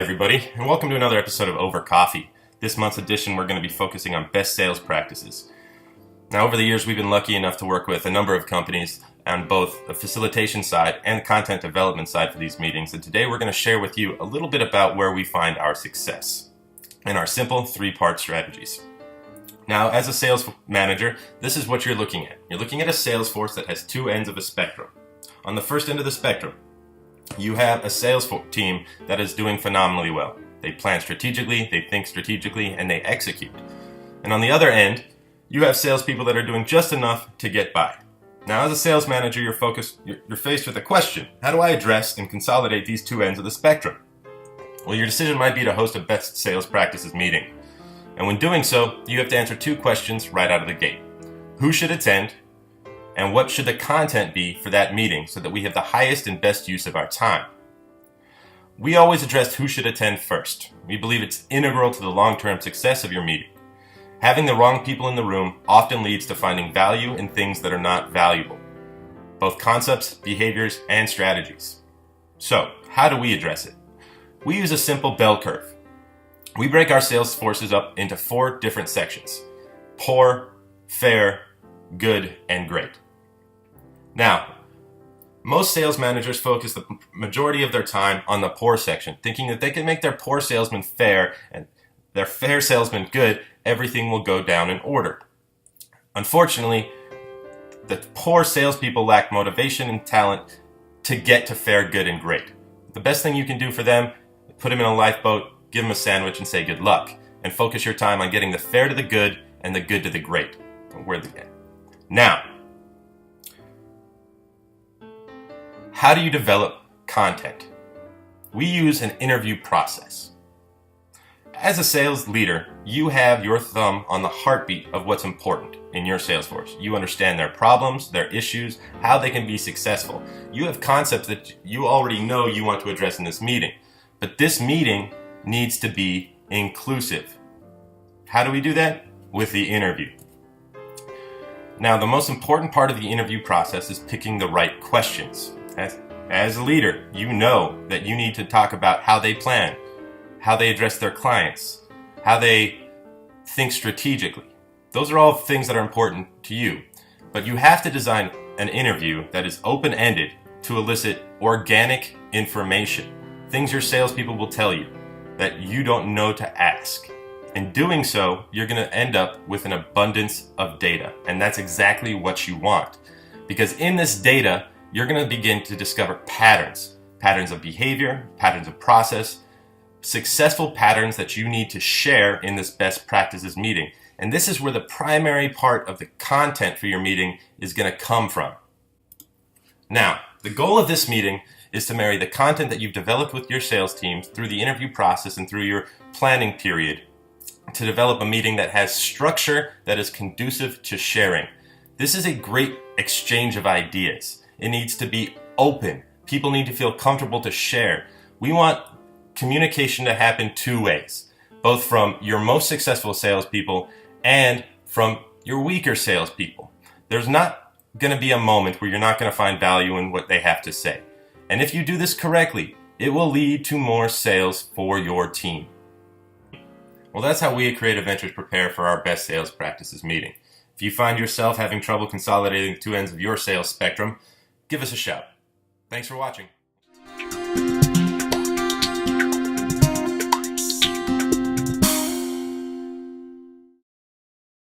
Everybody, and welcome to another episode of Over Coffee. This month's edition, we're going to be focusing on best sales practices. Now, over the years, we've been lucky enough to work with a number of companies on both the facilitation side and the content development side for these meetings, and today we're going to share with you a little bit about where we find our success and our simple three-part strategies. Now, as a sales manager, this is what you're looking at. You're looking at a sales force that has two ends of a spectrum. On the first end of the spectrum, you have a sales team that is doing phenomenally well. They plan strategically, they think strategically, and they execute. And on the other end, you have salespeople that are doing just enough to get by. Now, as a sales manager, you're faced with a question. How do I address and consolidate these two ends of the spectrum? Well, your decision might be to host a best sales practices meeting. And when doing so, you have to answer two questions right out of the gate. Who should attend? And what should the content be for that meeting so that we have the highest and best use of our time? We always address who should attend first. We believe it's integral to the long-term success of your meeting. Having the wrong people in the room often leads to finding value in things that are not valuable, both concepts, behaviors, and strategies. So, how do we address it? We use a simple bell curve. We break our sales forces up into 4 different sections: poor, fair, good, and great. Now, most sales managers focus the majority of their time on the poor section, thinking that they can make their poor salesman fair and their fair salesman good, everything will go down in order. Unfortunately, the poor salespeople lack motivation and talent to get to fair, good, and great. The best thing you can do for them, put them in a lifeboat, give them a sandwich, and say good luck, and focus your time on getting the fair to the good and the good to the great. Now, how do you develop content? We use an interview process. As a sales leader, you have your thumb on the heartbeat of what's important in your sales force. You understand their problems, their issues, how they can be successful. You have concepts that you already know you want to address in this meeting. But this meeting needs to be inclusive. How do we do that? With the interview. Now, the most important part of the interview process is picking the right questions. As a leader, you know that you need to talk about how they plan, how they address their clients, how they think strategically. Those are all things that are important to you. But you have to design an interview that is open-ended to elicit organic information, things your salespeople will tell you that you don't know to ask. In doing so, you're going to end up with an abundance of data, and that's exactly what you want. Because in this data, you're going to begin to discover patterns of behavior, patterns of process, successful patterns that you need to share in this best practices meeting. And this is where the primary part of the content for your meeting is going to come from. Now, the goal of this meeting is to marry the content that you've developed with your sales teams through the interview process and through your planning period to develop a meeting that has structure that is conducive to sharing. This is a great exchange of ideas. It needs to be open. People need to feel comfortable to share. We want communication to happen 2 ways, both from your most successful salespeople and from your weaker salespeople. There's not going to be a moment where you're not going to find value in what they have to say. And if you do this correctly, it will lead to more sales for your team. Well, that's how we at Creative Ventures prepare for our best sales practices meeting. If you find yourself having trouble consolidating the two ends of your sales spectrum, give us a shout. Thanks for watching.